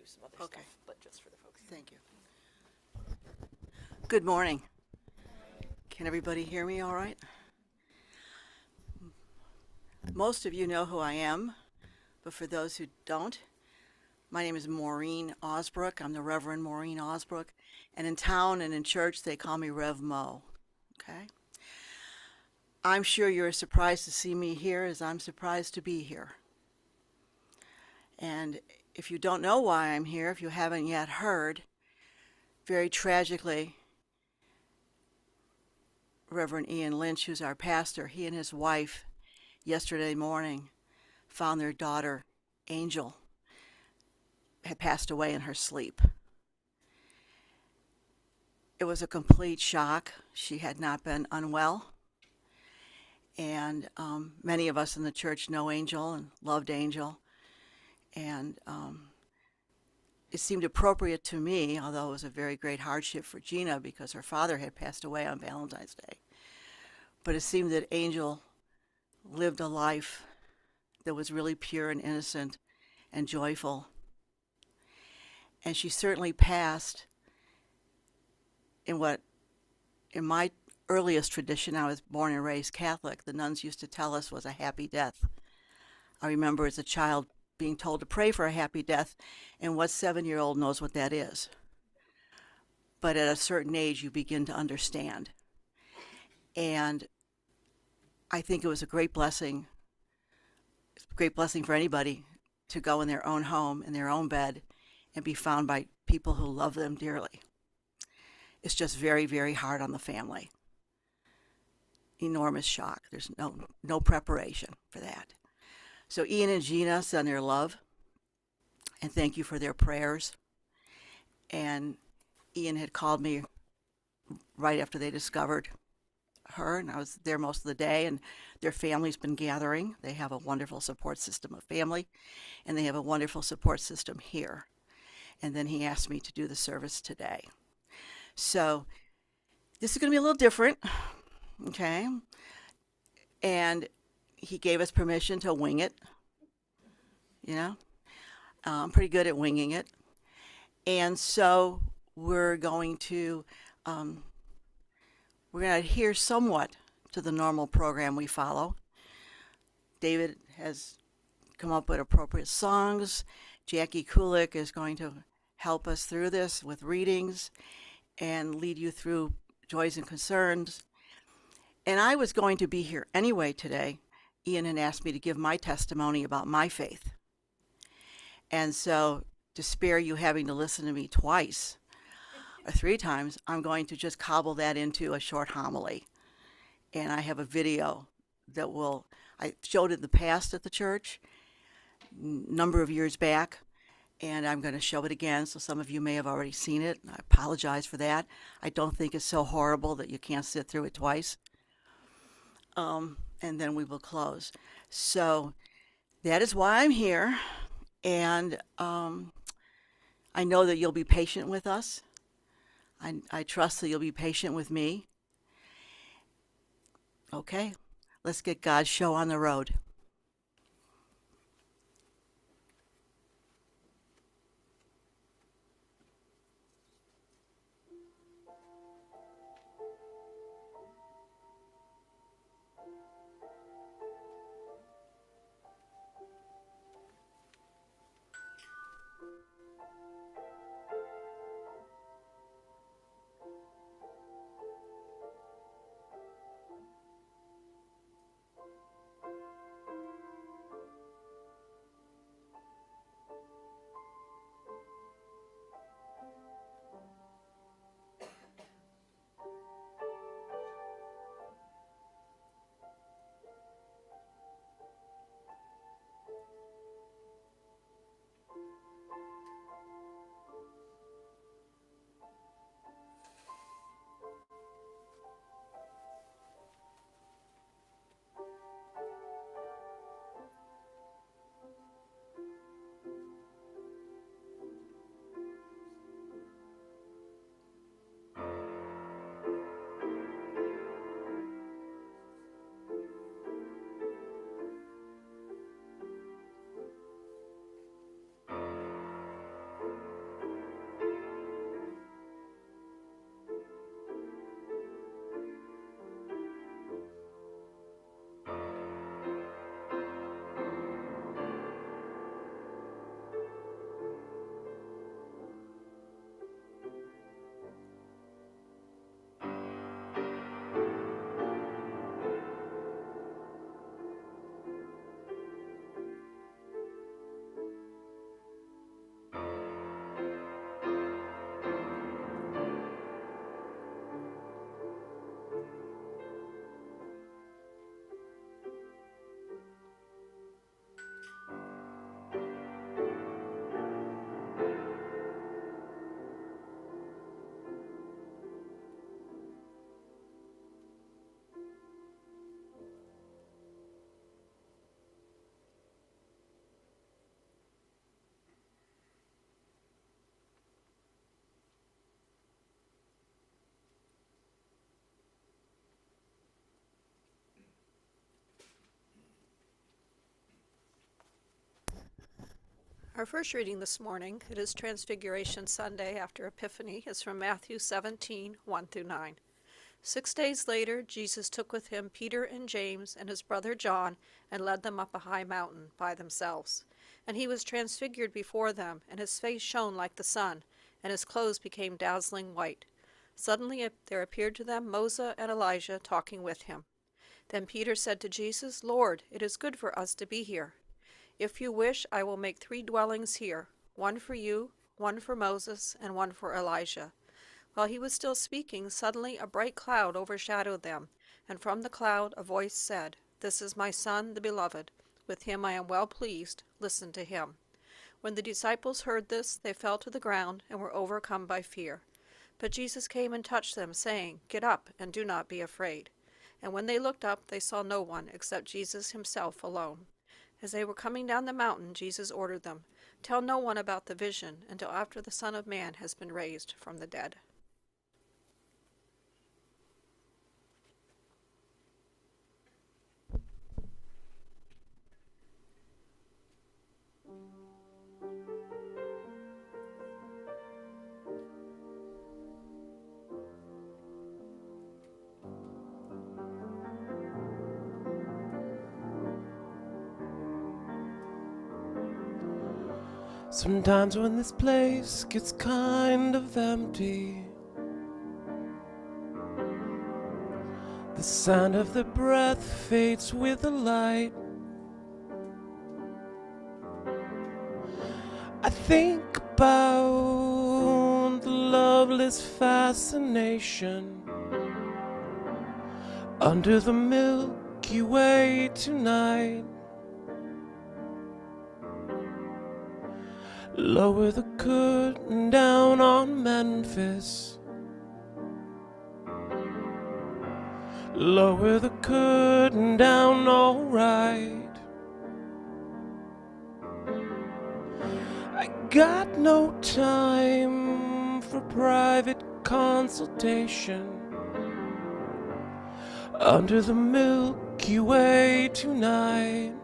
some other Okay. stuff, but just for the folks. Thank you. Good morning. Can everybody hear me all right? Most of you know who I am, but for those who don't, my name is Maureen Osbrook. I'm the Reverend Maureen Osbrook, and in town and in church they call me Rev Mo. Okay? I'm sure you're as surprised to see me here as I'm surprised to be here. And if you don't know why I'm here, if you haven't yet heard, very tragically, Reverend Ian Lynch, who's our pastor, he and his wife yesterday morning found their daughter, Angel, had passed away in her sleep. It was a complete shock. She had not been unwell. And many of us in the church know Angel and loved Angel. And it seemed appropriate to me, although it was a very great hardship for Gina because her father had passed away on Valentine's Day. But it seemed that Angel lived a life that was really pure and innocent and joyful. And she certainly passed in what, in my earliest tradition, I was born and raised Catholic, the nuns used to tell us was a happy death. I remember as a child being told to pray for a happy death, and what 7-year-old knows what that is? But at a certain age, you begin to understand. And I think it was a great blessing for anybody to go in their own home, in their own bed, and be found by people who love them dearly. It's just very, very hard on the family. Enormous shock. There's no preparation for that. So Ian and Gina send their love and thank you for their prayers. And Ian had called me right after they discovered her, and I was there most of the day, and their family's been gathering. They have a wonderful support system of family, and they have a wonderful support system here. And then he asked me to do the service today. So this is going to be a little different, okay? And he gave us permission to wing it, you know? I'm pretty good at winging it. And so we're going to adhere somewhat to the normal program we follow. David has come up with appropriate songs. Jackie Kulik is going to help us through this with readings and lead you through joys and concerns. And I was going to be here anyway today. Ian had asked me to give my testimony about my faith. And so, to spare you having to listen to me twice or 3 times, I'm going to just cobble that into a short homily. And I have a video that I showed in the past at the church, number of years back, and I'm going to show it again, so some of you may have already seen it. I apologize for that. I don't think it's so horrible that you can't sit through it twice. And then we will close. So that is why I'm here. And I know that you'll be patient with us. I trust that you'll be patient with me. Okay, let's get God's show on the road. Our first reading this morning, it is Transfiguration Sunday after Epiphany, is from Matthew 17, 1-9. 6 days later, Jesus took with him Peter and James and his brother John and led them up a high mountain by themselves. And he was transfigured before them, and his face shone like the sun, and his clothes became dazzling white. Suddenly there appeared to them Moses and Elijah talking with him. Then Peter said to Jesus, "Lord, it is good for us to be here. If you wish, I will make 3 dwellings here, one for you, one for Moses, and one for Elijah." While he was still speaking, suddenly a bright cloud overshadowed them, and from the cloud a voice said, "This is my Son, the Beloved. With him I am well pleased. Listen to him." When the disciples heard this, they fell to the ground and were overcome by fear. But Jesus came and touched them, saying, "Get up and do not be afraid." And when they looked up, they saw no one except Jesus himself alone. As they were coming down the mountain, Jesus ordered them, "Tell no one about the vision until after the Son of Man has been raised from the dead." Sometimes when this place gets kind of empty, the sound of the breath fades with the light. I think about the loveless fascination under the Milky Way tonight. Lower the curtain down on Memphis. Lower the curtain down, alright. I got no time for private consultation under the Milky Way tonight.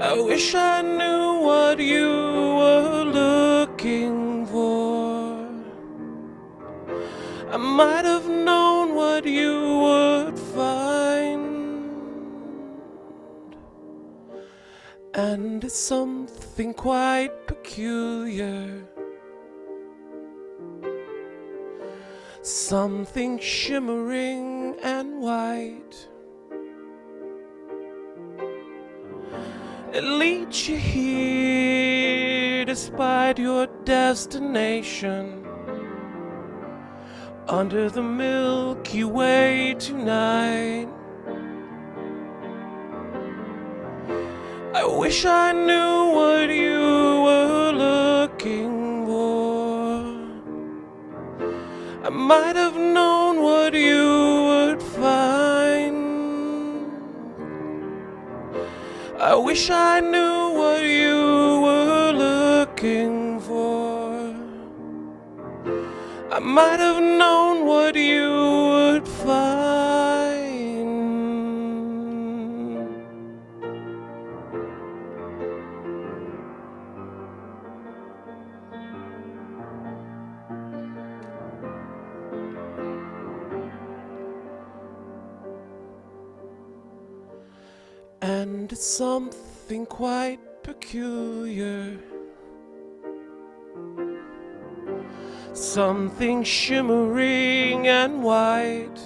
I wish I knew what you were looking for. I might have known what you would find. And it's something quite peculiar, something shimmering and white. It leads you here despite your destination under the Milky Way tonight. I wish I knew what you were looking for. I might have known what you would find. I wish I knew what you were looking for. I might have known what you would find. And it's something quite peculiar, something shimmering and white.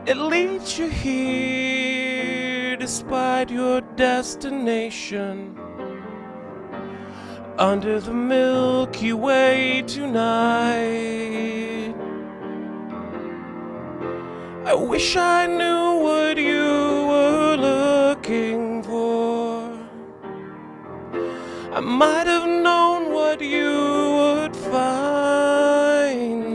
It leads you here despite your destination under the Milky Way tonight. I wish I knew what you were looking for. I might have known what you would find.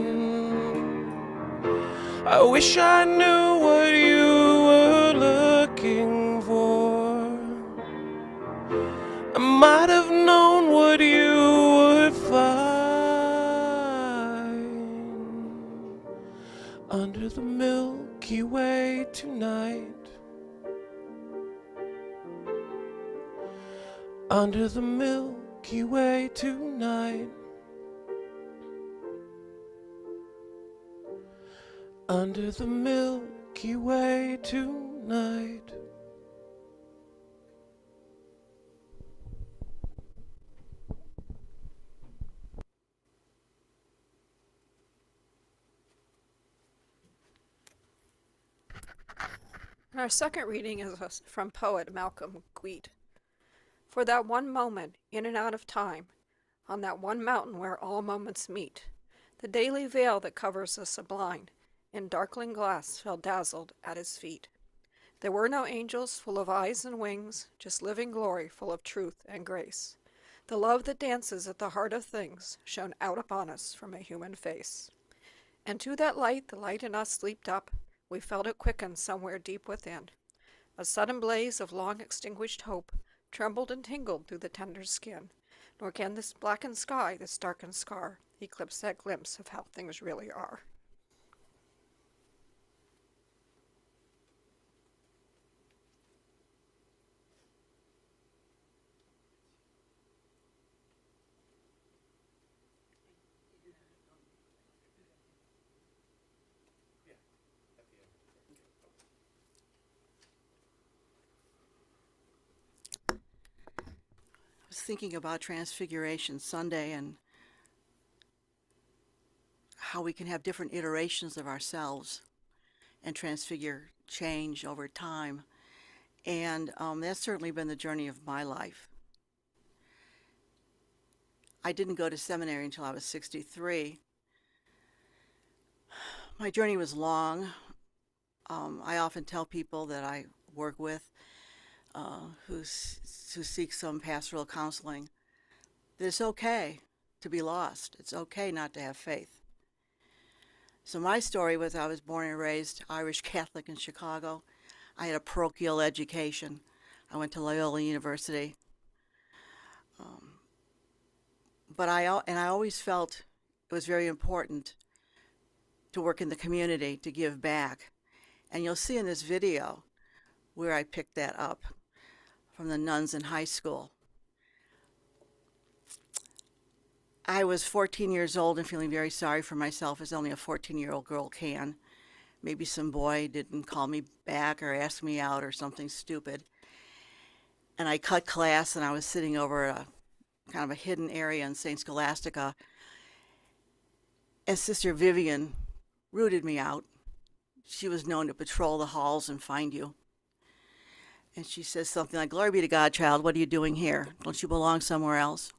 I wish I knew what you were looking for. I might have known what you would find. under the Milky Way tonight. Under the Milky Way tonight. Under the Milky Way tonight. And our second reading is from poet Malcolm Guite. For that one moment, in and out of time, on that one mountain where all moments meet, the daily veil that covers us blind, in darkling glass fell dazzled at his feet. There were no angels full of eyes and wings, just living glory full of truth and grace. The love that dances at the heart of things shone out upon us from a human face. And to that light, the light in us leaped up. We felt it quicken somewhere deep within. A sudden blaze of long extinguished hope trembled and tingled through the tender skin. Nor can this blackened sky, this darkened scar, eclipse that glimpse of how things really are. I was thinking about Transfiguration Sunday and how we can have different iterations of ourselves and transfigure change over time. And that's certainly been the journey of my life. I didn't go to seminary until I was 63. My journey was long. I often tell people that I work with who seek some pastoral counseling that it's okay to be lost. It's okay not to have faith. So my story was I was born and raised Irish Catholic in Chicago. I had a parochial education. I went to Loyola University. But I always felt it was very important to work in the community, to give back. And you'll see in this video where I picked that up from the nuns in high school. I was 14 years old and feeling very sorry for myself, as only a 14-year-old girl can. Maybe some boy didn't call me back or ask me out or something stupid. And I cut class and I was sitting over a kind of a hidden area in St. Scholastica. And Sister Vivian rooted me out. She was known to patrol the halls and find you. And she says something like, "Glory be to God, child, what are you doing here? Don't you belong somewhere else?"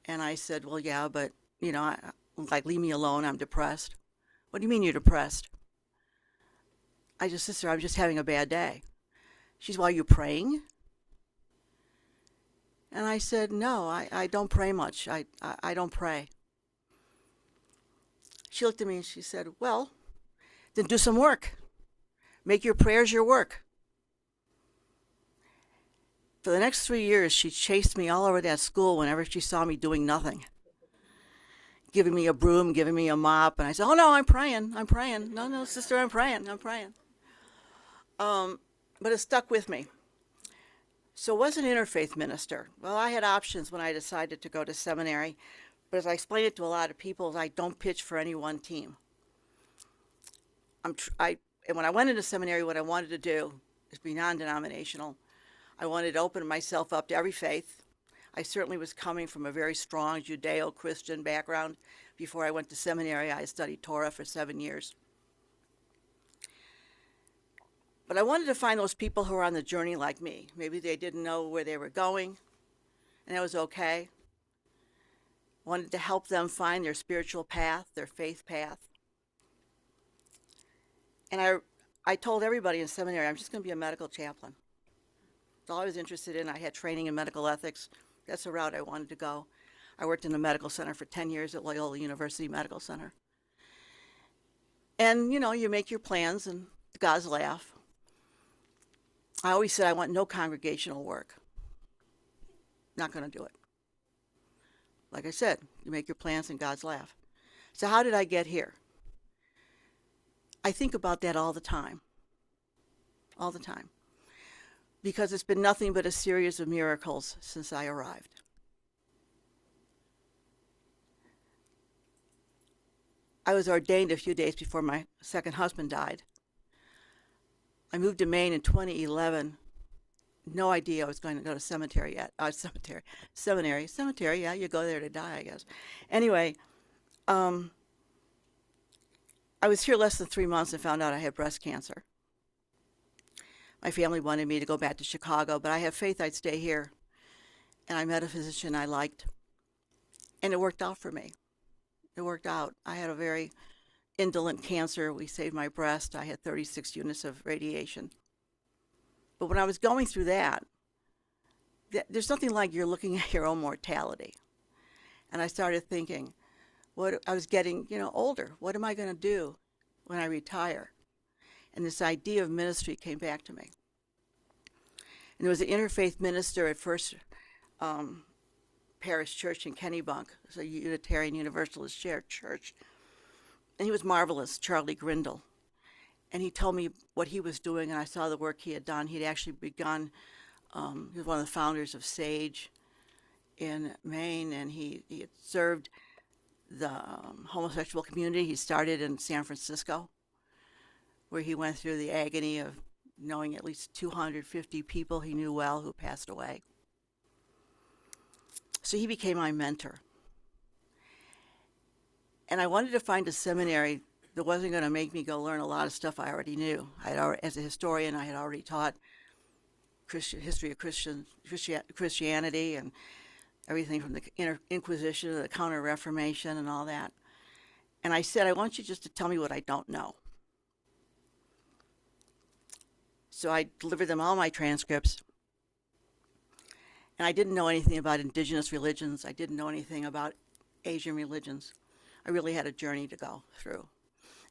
And I said, "Well, yeah, but, leave me alone, I'm depressed." "What do you mean you're depressed?" I just, "Sister, I'm just having a bad day." She said, "Well, are you praying?" And I said, "No, I don't pray much. I don't pray." She looked at me and she said, "Well, then do some work. Make your prayers your work." For the next 3 years, she chased me all over that school whenever she saw me doing nothing. Giving me a broom, giving me a mop. And I said, "Oh, no, I'm praying. No, sister, I'm praying. But it stuck with me. So was an interfaith minister. Well, I had options when I decided to go to seminary. But as I explained it to a lot of people, I don't pitch for any one team. And when I went into seminary, what I wanted to do is be non-denominational. I wanted to open myself up to every faith. I certainly was coming from a very strong Judeo-Christian background. Before I went to seminary, I studied Torah for 7 years. But I wanted to find those people who were on the journey like me. Maybe they didn't know where they were going, and that was okay. Wanted to help them find their spiritual path, their faith path. And I told everybody in seminary, I'm just going to be a medical chaplain. That's all I was interested in. I had training in medical ethics. That's the route I wanted to go. I worked in the medical center for 10 years at Loyola University Medical Center. And, you make your plans and the gods laugh. I always said I want no congregational work. Not going to do it. Like I said, you make your plans and gods laugh. So how did I get here? I think about that all the time. All the time. Because it's been nothing but a series of miracles since I arrived. I was ordained a few days before my second husband died. I moved to Maine in 2011. No idea I was going to go to seminary yet. Cemetery, yeah, you go there to die, I guess. Anyway, I was here less than 3 months and found out I had breast cancer. My family wanted me to go back to Chicago, but I have faith I'd stay here. And I met a physician I liked, and it worked out for me. It worked out. I had a very indolent cancer. We saved my breast. I had 36 units of radiation. But when I was going through that, there's nothing like you're looking at your own mortality. And I started thinking, I was getting, older. What am I going to do when I retire? And this idea of ministry came back to me. And there was an interfaith minister at First Parish Church in Kennebunk. It's a Unitarian Universalist church. And he was marvelous, Charlie Grindle. And he told me what he was doing, and I saw the work he had done. He'd actually begun, he was one of the founders of SAGE in Maine, and he had served the homosexual community. He started in San Francisco, where he went through the agony of knowing at least 250 people he knew well who passed away. So he became my mentor. And I wanted to find a seminary that wasn't going to make me go learn a lot of stuff I already knew. As a historian, I had already taught history of Christianity and everything from the Inquisition to the Counter-Reformation and all that. And I said, I want you just to tell me what I don't know. So I delivered them all my transcripts. And I didn't know anything about indigenous religions. I didn't know anything about Asian religions. I really had a journey to go through.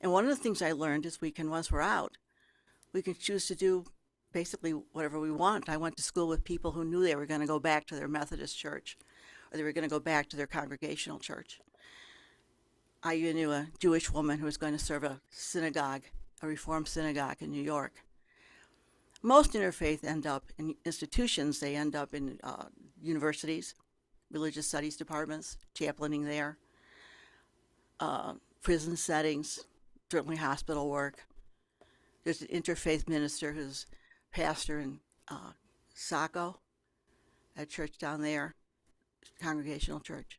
And one of the things I learned is once we're out, we can choose to do basically whatever we want. I went to school with people who knew they were going to go back to their Methodist church, or they were going to go back to their congregational church. I even knew a Jewish woman who was going to serve a synagogue, a Reformed synagogue in New York. Most interfaith end up in institutions. They end up in universities, religious studies departments, chaplaining there, prison settings, certainly hospital work. There's an interfaith minister who's pastor in Saco, a church down there, congregational church.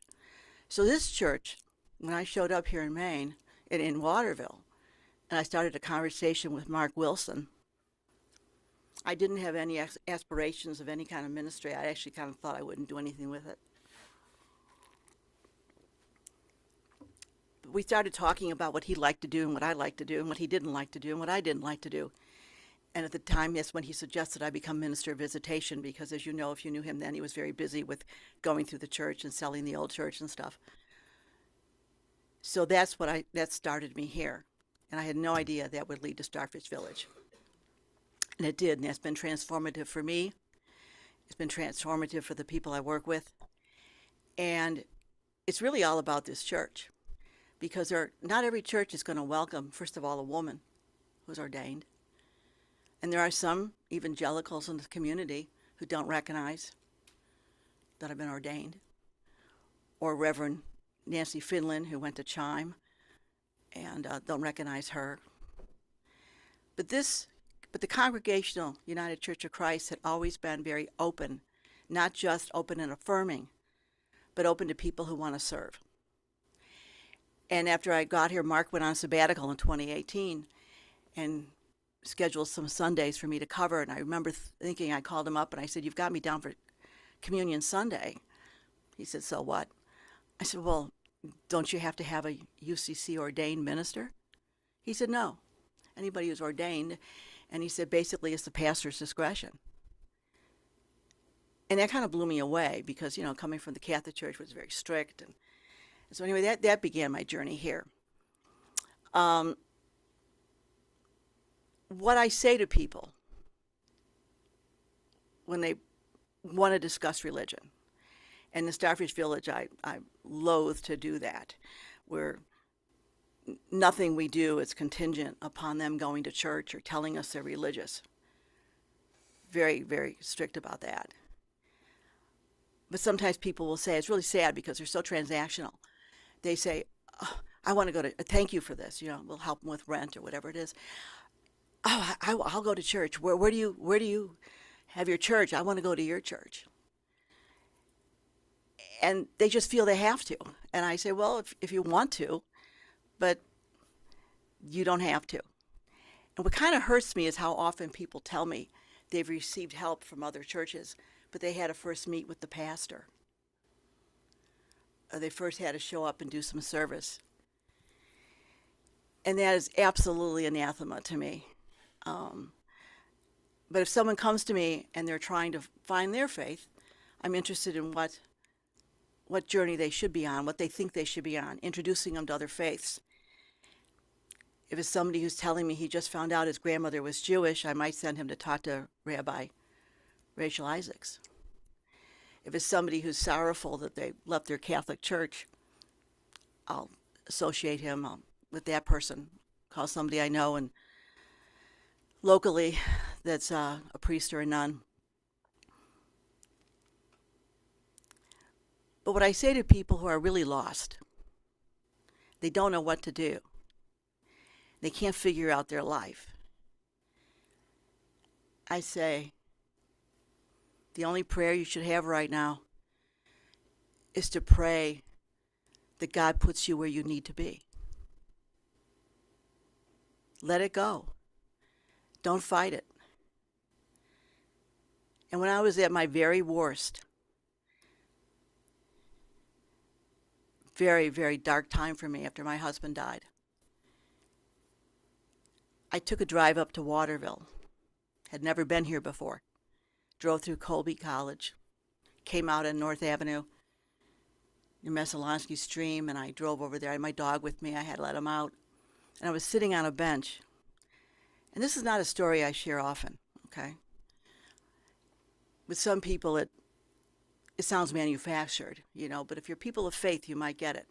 So this church, when I showed up here in Maine, in Waterville, and I started a conversation with Mark Wilson, I didn't have any aspirations of any kind of ministry. I actually kind of thought I wouldn't do anything with it. We started talking about what he liked to do and what I liked to do and what he didn't like to do and what I didn't like to do. And at the time, that's when he suggested I become minister of visitation because, as you know, if you knew him then, he was very busy with going through the church and selling the old church and stuff. So that started me here. And I had no idea that would lead to Starfish Village. And it did, and it's been transformative for me. It's been transformative for the people I work with. And it's really all about this church. Because not every church is going to welcome, first of all, a woman who's ordained. And there are some evangelicals in the community who don't recognize that I've been ordained. Or Reverend Nancy Finland, who went to Chime, and don't recognize her. But the Congregational United Church of Christ had always been very open, not just open and affirming, but open to people who want to serve. And after I got here, Mark went on sabbatical in 2018 and scheduled some Sundays for me to cover. And I remember thinking, I called him up and I said, "You've got me down for Communion Sunday." He said, "So what?" I said, "Well, don't you have to have a UCC ordained minister?" He said, "No. Anybody who's ordained." And he said, basically, it's the pastor's discretion. And that kind of blew me away because, coming from the Catholic Church was very strict. And so anyway, that began my journey here. What I say to people when they want to discuss religion, and in Starfish Village, I loathe to do that. nothing we do is contingent upon them going to church or telling us they're religious. Very, very strict about that. But sometimes people will say, it's really sad because they're so transactional. They say, oh, I want to go to, thank you for this, we'll help them with rent or whatever it is. Oh, I'll go to church. Where do you have your church? I want to go to your church. And they just feel they have to. And I say, well, if you want to, but you don't have to. And what kind of hurts me is how often people tell me they've received help from other churches, but they had to first meet with the pastor. Or they first had to show up and do some service. And that is absolutely anathema to me. But if someone comes to me and they're trying to find their faith, I'm interested in what journey they should be on, what they think they should be on, introducing them to other faiths. If it's somebody who's telling me he just found out his grandmother was Jewish, I might send him to talk to Rabbi Rachel Isaacs. If it's somebody who's sorrowful that they left their Catholic church, I'll associate him with that person, call somebody I know and locally that's a priest or a nun. But what I say to people who are really lost, they don't know what to do. They can't figure out their life. I say, the only prayer you should have right now is to pray that God puts you where you need to be. Let it go. Don't fight it. And when I was at my very worst, very, very dark time for me after my husband died, I took a drive up to Waterville. Had never been here before. Drove through Colby College, came out on North Avenue, near Messalonsky Stream, and I drove over there. I had my dog with me. I had to let him out. And I was sitting on a bench. And this is not a story I share often, okay? With some people, it sounds manufactured, but if you're people of faith, you might get it.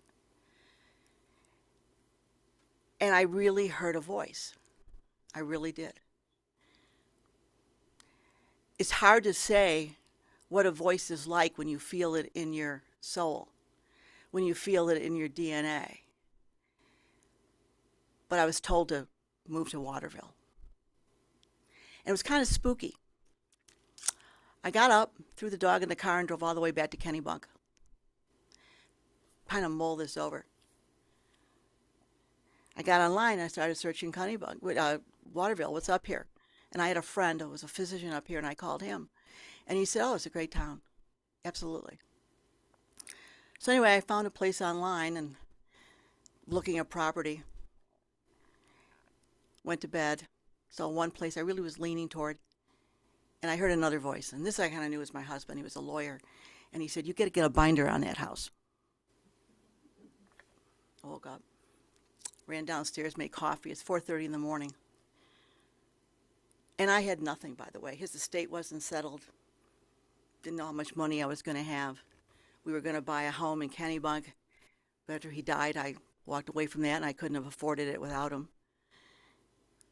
And I really heard a voice. I really did. It's hard to say what a voice is like when you feel it in your soul, when you feel it in your DNA. But I was told to move to Waterville. And it was kind of spooky. I got up, threw the dog in the car, and drove all the way back to Kennebunk. Kind of mull this over. I got online, I started searching Waterville, what's up here? And I had a friend who was a physician up here, and I called him. And he said, oh, it's a great town. Absolutely. So anyway, I found a place online and looking at property. Went to bed. Saw one place I really was leaning toward. And I heard another voice. And this I kind of knew was my husband. He was a lawyer. And he said, you got to get a binder on that house. I woke up. Ran downstairs, made coffee. It's 4:30 in the morning. And I had nothing, by the way. His estate wasn't settled. Didn't know how much money I was going to have. We were going to buy a home in Kennebunk. But after he died, I walked away from that, and I couldn't have afforded it without him.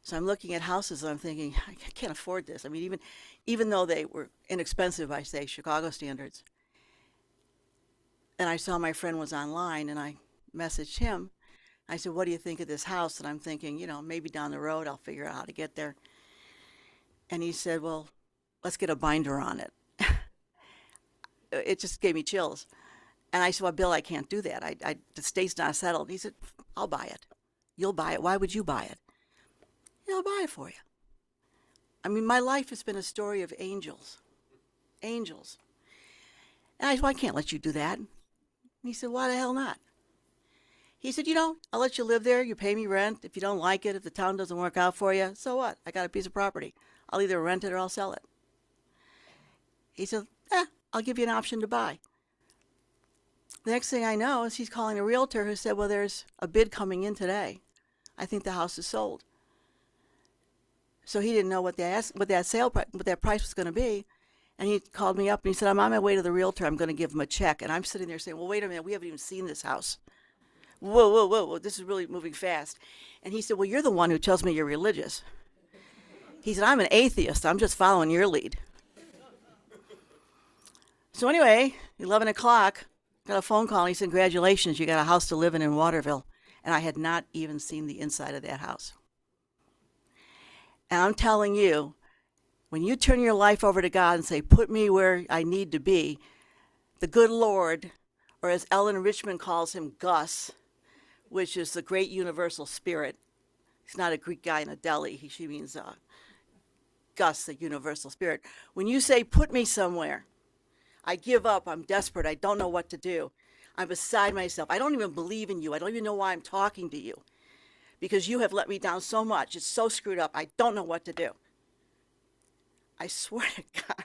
So I'm looking at houses, and I'm thinking, I can't afford this. I mean, even though they were inexpensive by, say, Chicago standards. And I saw my friend was online, and I messaged him. I said, what do you think of this house? And I'm thinking, maybe down the road I'll figure out how to get there. And he said, well, let's get a binder on it. It just gave me chills. And I said, well, Bill, I can't do that. The state's not settled. He said, I'll buy it. You'll buy it. Why would you buy it? I'll buy it for you. I mean, my life has been a story of angels. Angels. And I said, well, I can't let you do that. And he said, why the hell not? He said, I'll let you live there. You pay me rent. If you don't like it, if the town doesn't work out for you, so what? I got a piece of property. I'll either rent it or I'll sell it. He said, I'll give you an option to buy. The next thing I know is he's calling a realtor who said, well, there's a bid coming in today. I think the house is sold. So he didn't know what that price was going to be. And he called me up and he said, I'm on my way to the realtor. I'm going to give him a check. And I'm sitting there saying, well, wait a minute. We haven't even seen this house. whoa, whoa, whoa, whoa, this is really moving fast. And he said, well, you're the one who tells me you're religious. He said, I'm an atheist. I'm just following your lead. So anyway, 11 o'clock, got a phone call. And he said, congratulations, you got a house to live in Waterville. And I had not even seen the inside of that house. And I'm telling you, when you turn your life over to God and say, put me where I need to be, the good Lord, or as Ellen Richmond calls him, Gus, which is the great universal spirit. He's not a Greek guy in a deli. She means Gus, the universal spirit. When you say, put me somewhere, I give up, I'm desperate, I don't know what to do. I'm beside myself. I don't even believe in you. I don't even know why I'm talking to you. Because you have let me down so much. It's so screwed up. I don't know what to do. I swear to God,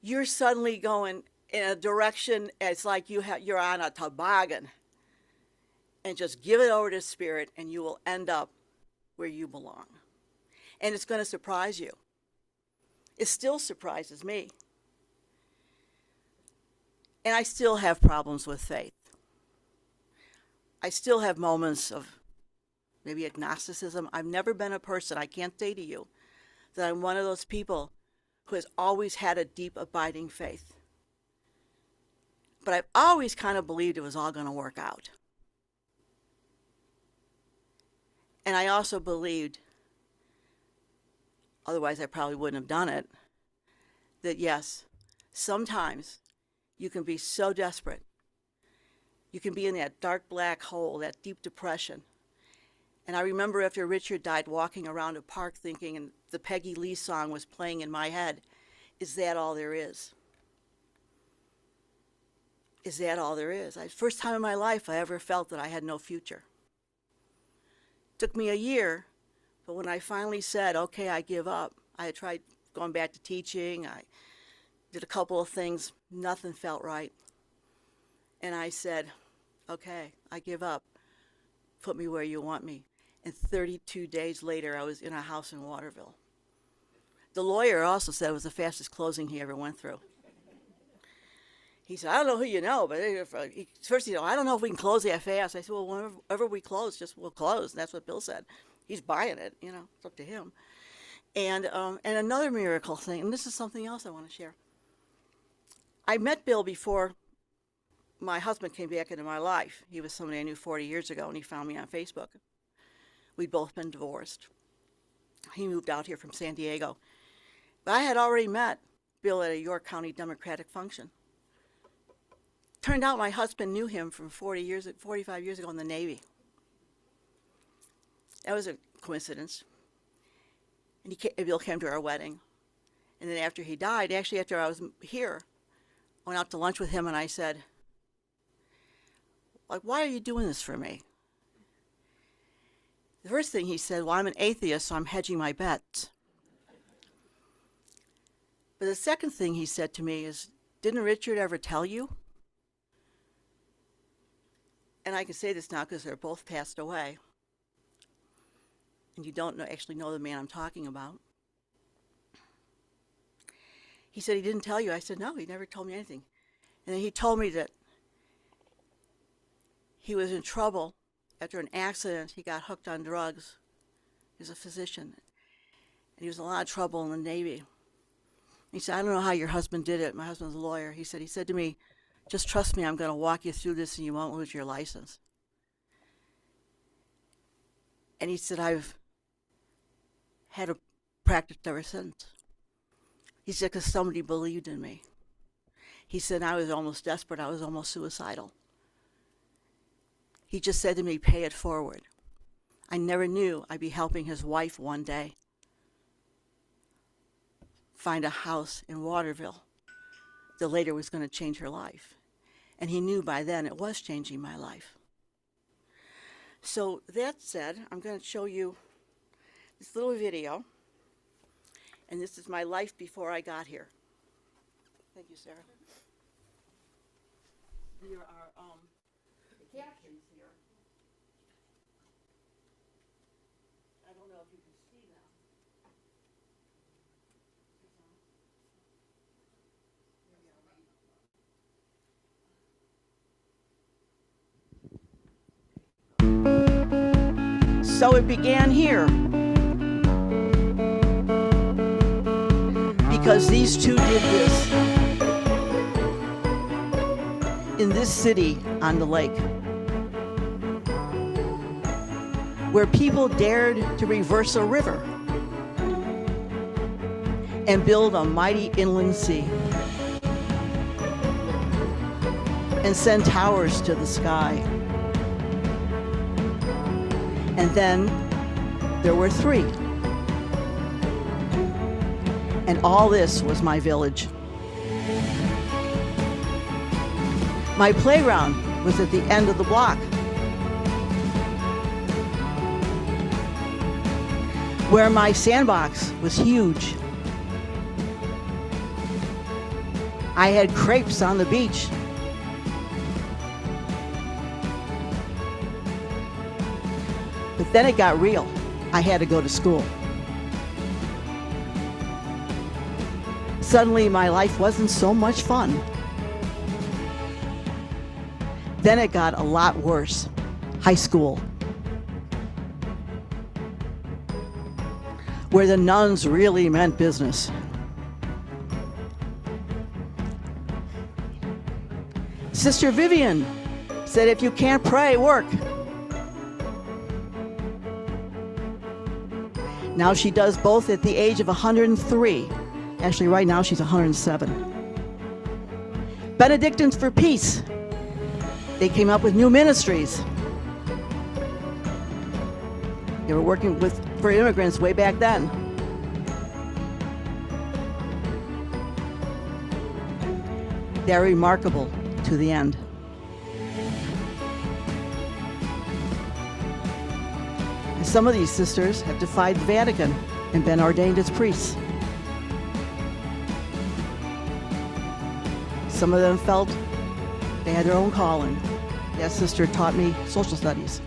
you're suddenly going in a direction, it's like you're on a toboggan. And just give it over to Spirit, and you will end up where you belong. And it's going to surprise you. It still surprises me. And I still have problems with faith. I still have moments of maybe agnosticism. I've never been a person, I can't say to you, that I'm one of those people who has always had a deep, abiding faith. But I've always kind of believed it was all going to work out. And I also believed, otherwise I probably wouldn't have done it, that yes, sometimes you can be so desperate. You can be in that dark black hole, that deep depression. And I remember after Richard died, walking around a park thinking, and the Peggy Lee song was playing in my head, is that all there is? Is that all there is? First time in my life I ever felt that I had no future. Took me a year, but when I finally said, okay, I give up, I had tried going back to teaching, I did a couple of things, nothing felt right. And I said, okay, I give up. Put me where you want me. And 32 days later, I was in a house in Waterville. The lawyer also said it was the fastest closing he ever went through. He said, I don't know who you know, but first, I don't know if we can close that fast. I said, well, whenever we close, we'll close. And that's what Bill said. He's buying it, it's up to him. And another miracle thing, and this is something else I want to share. I met Bill before my husband came back into my life. He was somebody I knew 40 years ago, and he found me on Facebook. We'd both been divorced. He moved out here from San Diego. But I had already met Bill at a York County Democratic function. Turned out my husband knew him from 45 years ago in the Navy. That was a coincidence. And Bill came to our wedding. And then after he died, actually after I was here, I went out to lunch with him and I said, why are you doing this for me? The first thing he said, well, I'm an atheist, so I'm hedging my bets. But the second thing he said to me is, didn't Richard ever tell you? And I can say this now because they're both passed away. And you don't actually know the man I'm talking about. He said he didn't tell you. I said, no, he never told me anything. And then he told me that he was in trouble after an accident. He got hooked on drugs. He was a physician. And he was in a lot of trouble in the Navy. He said, I don't know how your husband did it. My husband's a lawyer. He said to me, just trust me, I'm going to walk you through this and you won't lose your license. And he said, I've had a practice ever since. He said, because somebody believed in me. He said, I was almost desperate. I was almost suicidal. He just said to me, pay it forward. I never knew I'd be helping his wife one day find a house in Waterville that later was going to change her life. And he knew by then it was changing my life. So that said, I'm going to show you this little video. And this is my life before I got here. Thank you, Sarah. There are the captions here. I don't know if you can see them. So it began here. Because these two did this in this city on the lake, where people dared to reverse a river and build a mighty inland sea and send towers to the sky. And then there were three. And all this was my village. My playground was at the end of the block, where my sandbox was huge. I had crepes on the beach. But then it got real. I had to go to school. Suddenly, my life wasn't so much fun. Then it got a lot worse. High school, where the nuns really meant business. Sister Vivian said, if you can't pray, work. Now she does both at the age of 103. Actually, right now she's 107. Benedictines for Peace. They came up with new ministries. They were working for immigrants way back then. They're remarkable to the end. And some of these sisters have defied the Vatican and been ordained as priests. Some of them felt they had their own calling. That sister taught me social studies.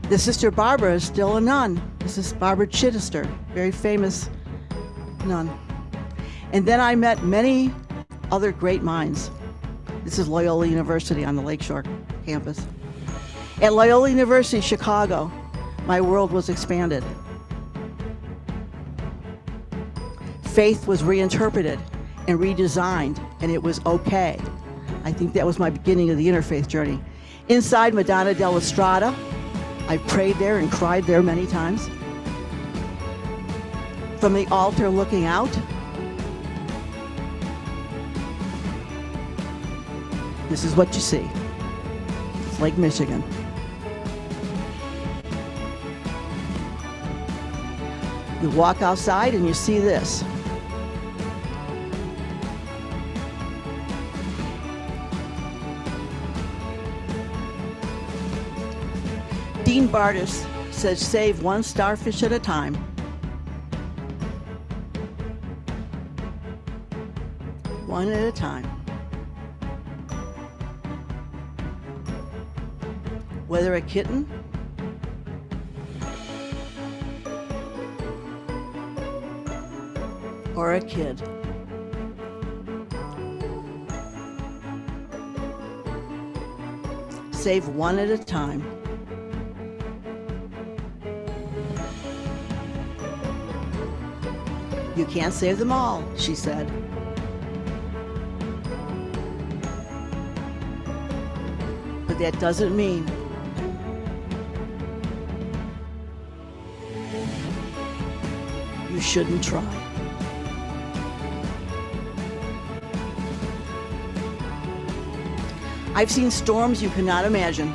The Sister Barbara is still a nun. This is Barbara Chittister, very famous nun. And then I met many other great minds. This is Loyola University on the Lakeshore campus. At Loyola University, Chicago, my world was expanded. Faith was reinterpreted and redesigned, and it was okay. I think that was my beginning of the interfaith journey. Inside Madonna della Strada, I prayed there and cried there many times. From the altar looking out, this is what you see. It's Lake Michigan. You walk outside and you see this. Dean Bartis says, save one starfish at a time. One at a time. Whether a kitten or a kid. Save one at a time. You can't save them all, she said. But that doesn't mean you shouldn't try. I've seen storms you cannot imagine.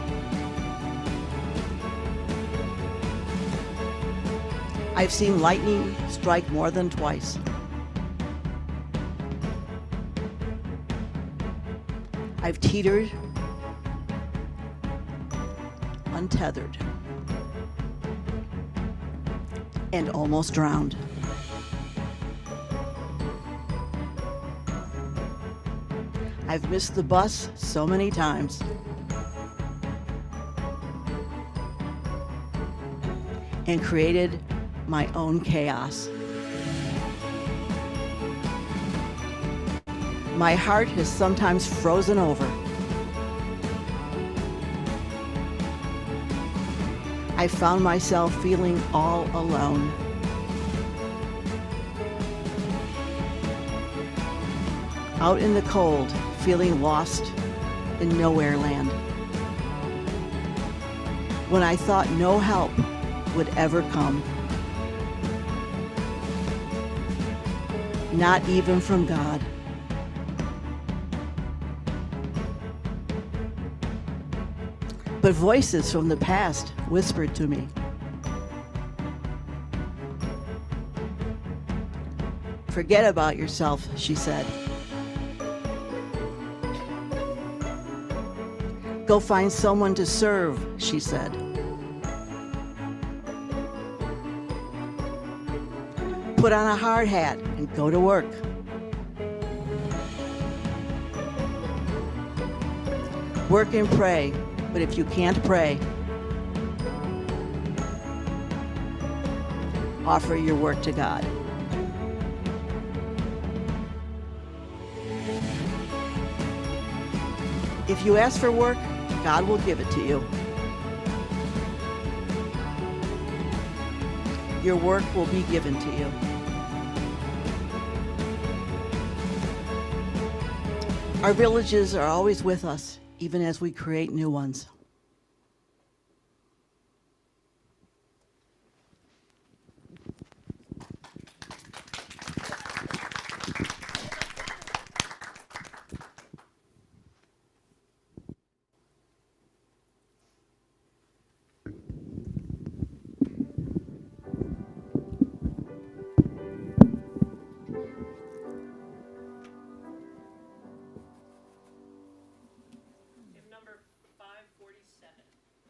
I've seen lightning strike more than twice. I've teetered, untethered, and almost drowned. I've missed the bus so many times. And created my own chaos. My heart has sometimes frozen over. I found myself feeling all alone. Out in the cold, feeling lost in nowhere land. When I thought no help would ever come. Not even from God. But voices from the past whispered to me. Forget about yourself, she said. Go find someone to serve, she said. Put on a hard hat and go to work. Work and pray, but if you can't pray, offer your work to God. If you ask for work, God will give it to you. Your work will be given to you. Our villages are always with us, even as we create new ones. Hymn number 547,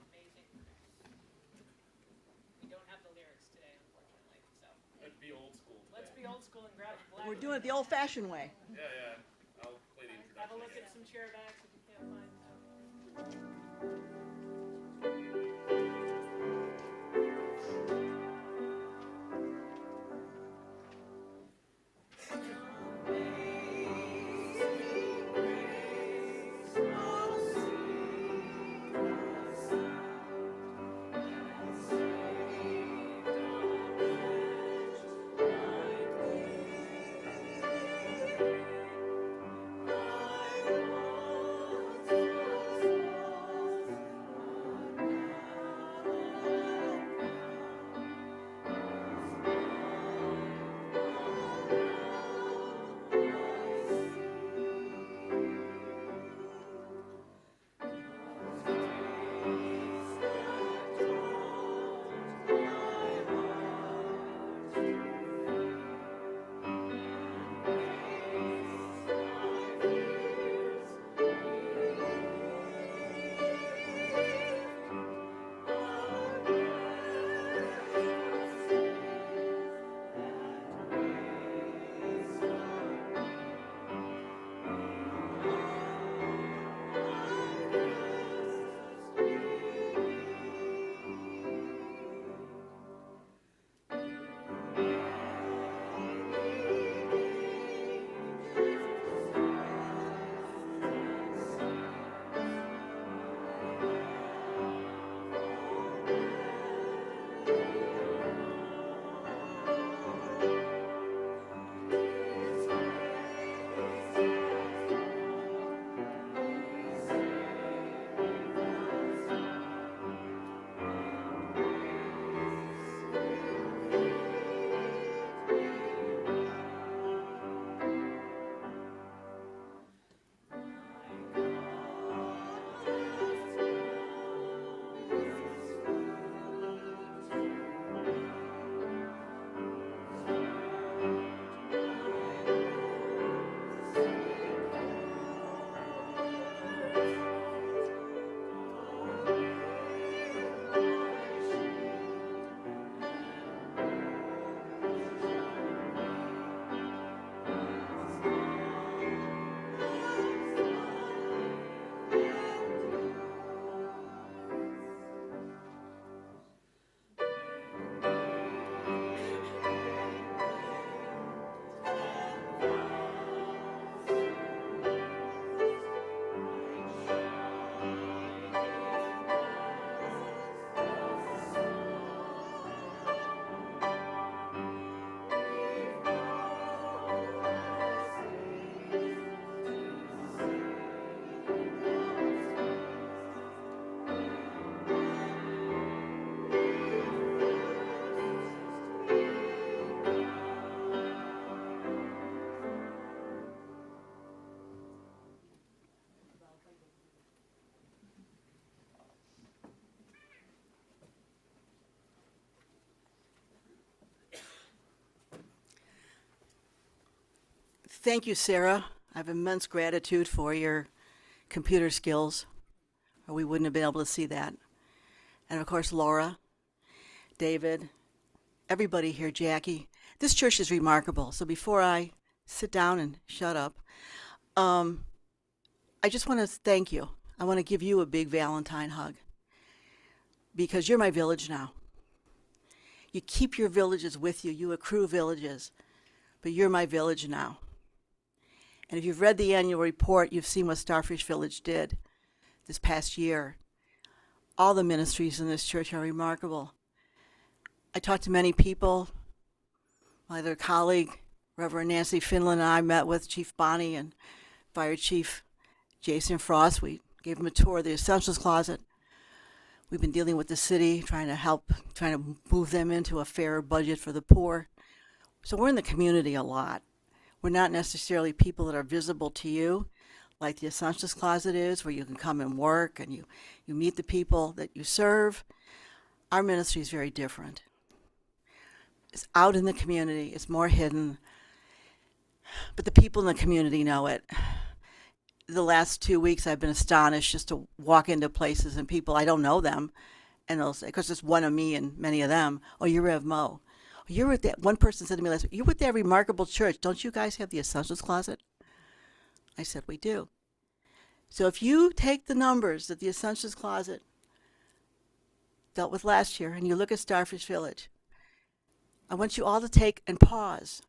Amazing Grace. We don't have the lyrics today, unfortunately, so. Let's be old school. Let's be old school and grab a black. We're doing it the old-fashioned way. Yeah. I'll play the introduction. Have a look at some chair backs if you can't find them. Thank you, Sarah. I have immense gratitude for your computer skills, or we wouldn't have been able to see that. And of course, Laura, David, everybody here, Jackie. This church is remarkable. So before I sit down and shut up, I just want to thank you. I want to give you a big Valentine hug because you're my village now. You keep your villages with you. You accrue villages, but you're my village now. And if you've read the annual report, you've seen what Starfish Village did this past year. All the ministries in this church are remarkable. I talked to many people. My other colleague, Reverend Nancy Finland, and I met with Chief Bonnie and Fire Chief Jason Frost. We gave him a tour of the Essentials Closet. We've been dealing with the city, trying to move them into a fairer budget for the poor. So we're in the community a lot. We're not necessarily people that are visible to you, like the Essentials Closet is, where you can come and work and you meet the people that you serve. Our ministry is very different. It's out in the community. It's more hidden. But the people in the community know it. The last 2 weeks, I've been astonished just to walk into places and people, I don't know them, and they'll say, because it's one of me and many of them, oh, you're Rev Mo. You're with that, one person said to me last week, you're with that remarkable church. Don't you guys have the Essentials Closet? I said, we do. So if you take the numbers that the Essentials Closet dealt with last year and you look at Starfish Village, I want you all to take and pause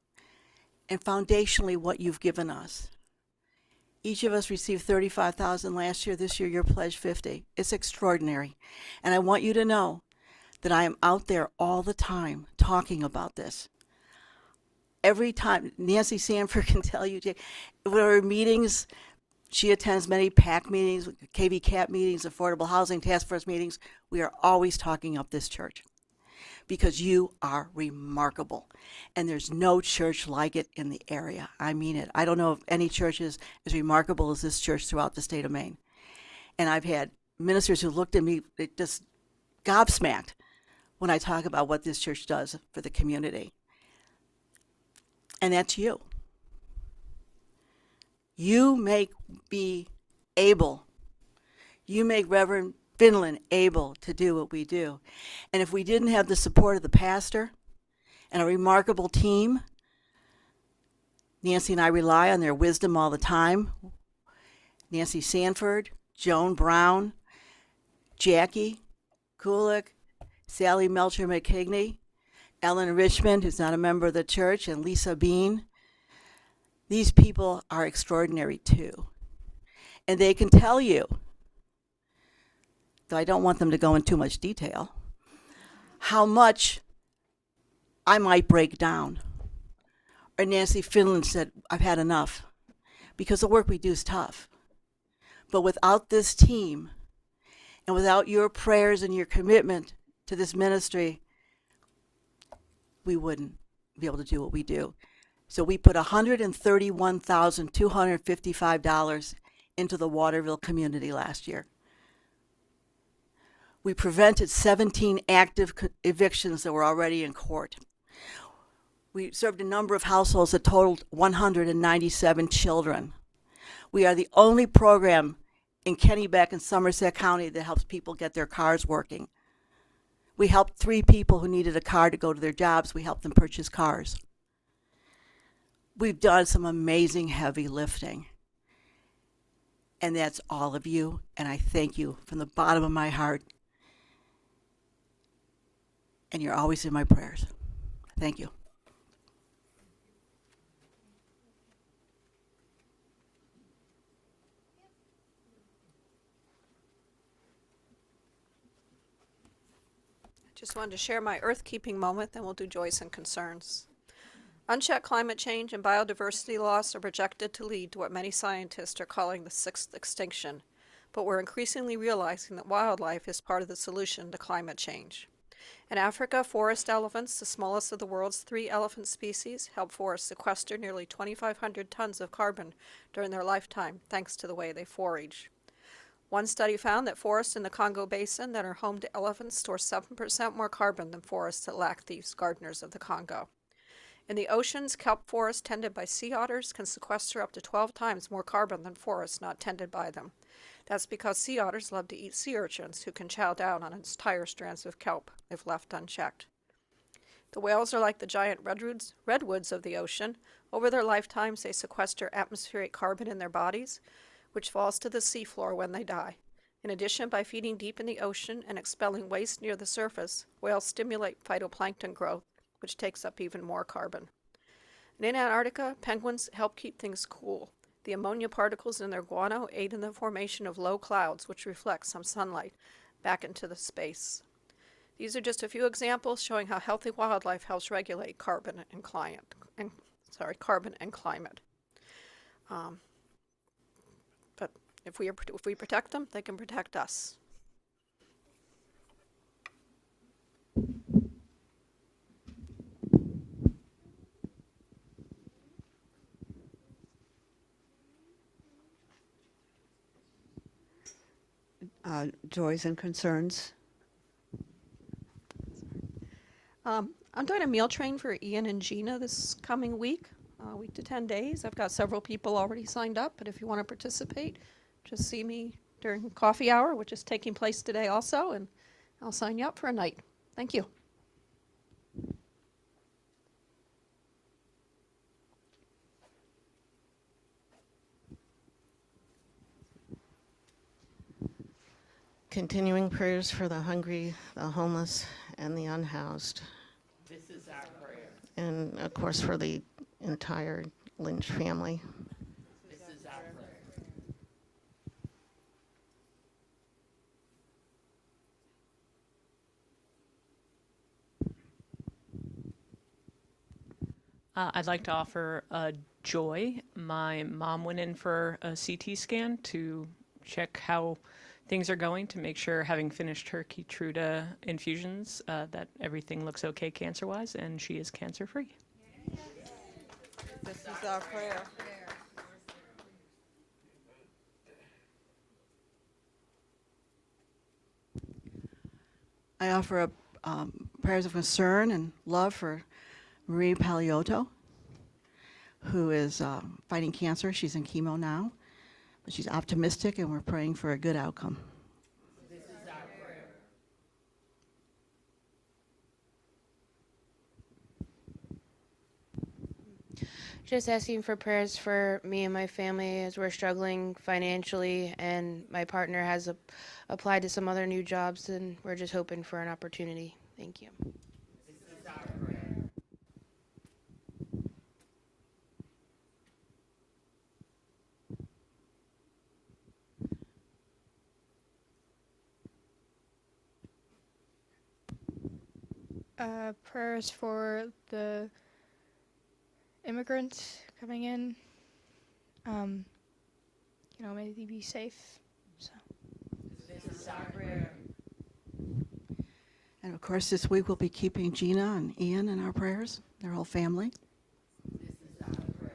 and foundationally what you've given us. Each of us received $35,000 last year. This year, you're pledged $50,000. It's extraordinary. And I want you to know that I am out there all the time talking about this. Every time, Nancy Sanford can tell you, when our meetings, she attends many PAC meetings, KVCAP meetings, Affordable Housing Task Force meetings. We are always talking up this church because you are remarkable. And there's no church like it in the area. I mean it. I don't know if any church is as remarkable as this church throughout the state of Maine. And I've had ministers who looked at me just gobsmacked when I talk about what this church does for the community. And that's you. You make me able. You make Reverend Finland able to do what we do. And if we didn't have the support of the pastor and a remarkable team, Nancy and I rely on their wisdom all the time. Nancy Sanford, Joan Brown, Jackie Kulik, Sally Melcher McKigney, Ellen Richmond, who's not a member of the church, and Lisa Bean. These people are extraordinary too. And they can tell you, though I don't want them to go in too much detail, how much I might break down. Or Nancy Finland said, I've had enough, because the work we do is tough. But without this team, and without your prayers and your commitment to this ministry, we wouldn't be able to do what we do. So we put $131,255 into the Waterville community last year. We prevented 17 active evictions that were already in court. We served a number of households that totaled 197 children. We are the only program in Kennebec and Somerset County that helps people get their cars working. We helped 3 people who needed a car to go to their jobs. We helped them purchase cars. We've done some amazing heavy lifting. And that's all of you. And I thank you from the bottom of my heart. And you're always in my prayers. Thank you. Just wanted to share my earth-keeping moment, then we'll do joys and concerns. Unchecked climate change and biodiversity loss are projected to lead to what many scientists are calling the 6th extinction, but we're increasingly realizing that wildlife is part of the solution to climate change. In Africa, forest elephants, the smallest of the world's 3 elephant species, help forests sequester nearly 2,500 tons of carbon during their lifetime, thanks to the way they forage. One study found that forests in the Congo Basin that are home to elephants store 7% more carbon than forests that lack these gardeners of the Congo. In the oceans, kelp forests tended by sea otters can sequester up to 12 times more carbon than forests not tended by them. That's because sea otters love to eat sea urchins, who can chow down on entire strands of kelp if left unchecked. The whales are like the giant redwoods of the ocean. Over their lifetimes, they sequester atmospheric carbon in their bodies, which falls to the seafloor when they die. In addition, by feeding deep in the ocean and expelling waste near the surface, whales stimulate phytoplankton growth, which takes up even more carbon. And in Antarctica, penguins help keep things cool. The ammonia particles in their guano aid in the formation of low clouds, which reflect some sunlight back into the space. These are just a few examples showing how healthy wildlife helps regulate carbon and climate. But if we protect them, they can protect us. Joys and concerns. I'm doing a meal train for Ian and Gina this coming week, week to 10 days. I've got several people already signed up, but if you want to participate, just see me during coffee hour, which is taking place today also, and I'll sign you up for a night. Thank you. Continuing prayers for the hungry, the homeless, and the unhoused. This is our prayer. And of course for the entire Lynch family. This is our prayer. I'd like to offer joy. My mom went in for a CT scan to check how things are going, to make sure, having finished her Keytruda infusions, that everything looks okay cancer-wise, and she is cancer-free. This is our prayer. I offer up prayers of concern and love for Marie Paliotto, who is fighting cancer. She's in chemo now, but she's optimistic, and we're praying for a good outcome. This is our prayer. Just asking for prayers for me and my family as we're struggling financially, and my partner has applied to some other new jobs, and we're just hoping for an opportunity. Thank you. This is our prayer. Prayers for the immigrants coming in. May they be safe. So. This is our prayer. And of course, this week we'll be keeping Gina and Ian in our prayers, their whole family. This is our prayer.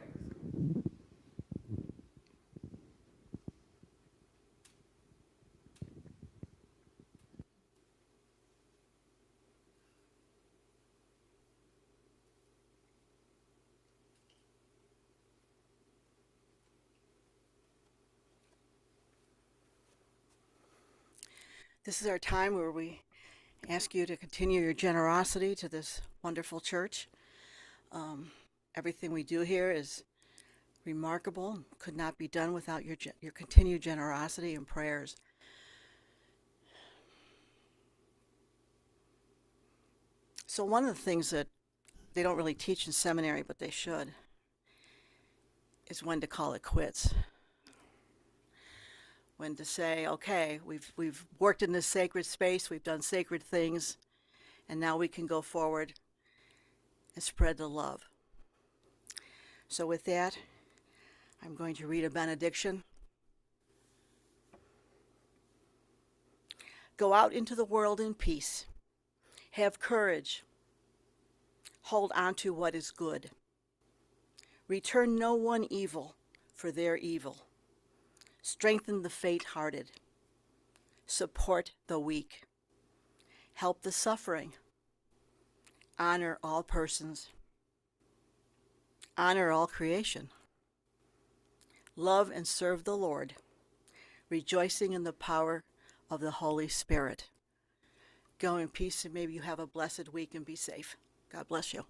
This is our time where we ask you to continue your generosity to this wonderful church. Everything we do here is remarkable, could not be done without your continued generosity and prayers. So one of the things that they don't really teach in seminary, but they should, is when to call it quits. When to say, okay, we've worked in this sacred space, we've done sacred things, and now we can go forward and spread the love. So with that, I'm going to read a benediction. Go out into the world in peace. Have courage. Hold on to what is good. Return no one evil for their evil. Strengthen the faint-hearted. Support the weak. Help the suffering. Honor all persons. Honor all creation. Love and serve the Lord, rejoicing in the power of the Holy Spirit. Go in peace, and maybe you have a blessed week and be safe. God bless you.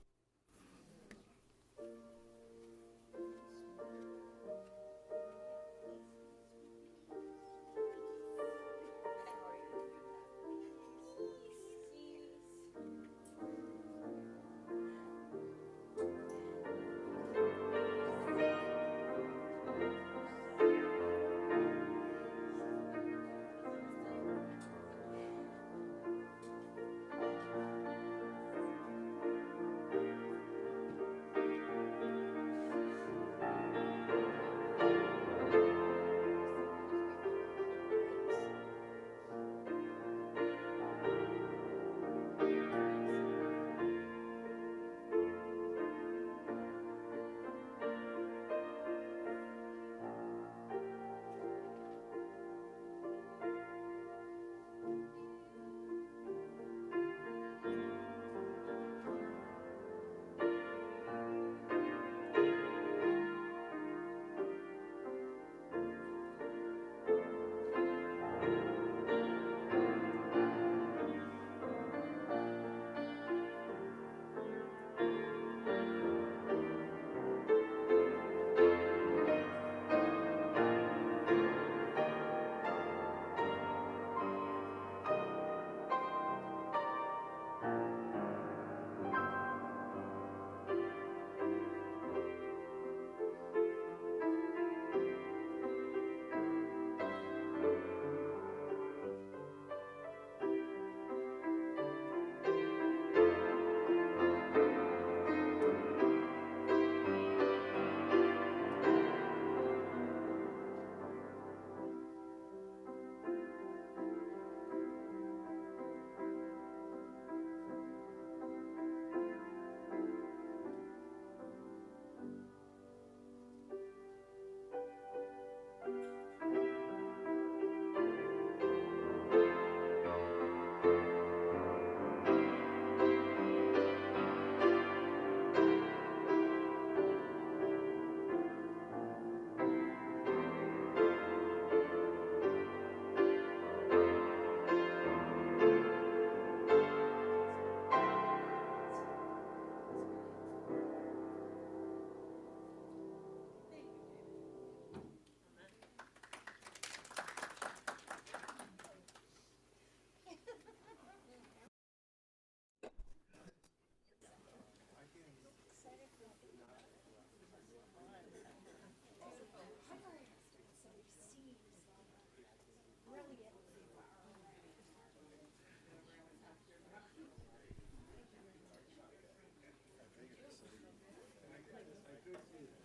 I could see that.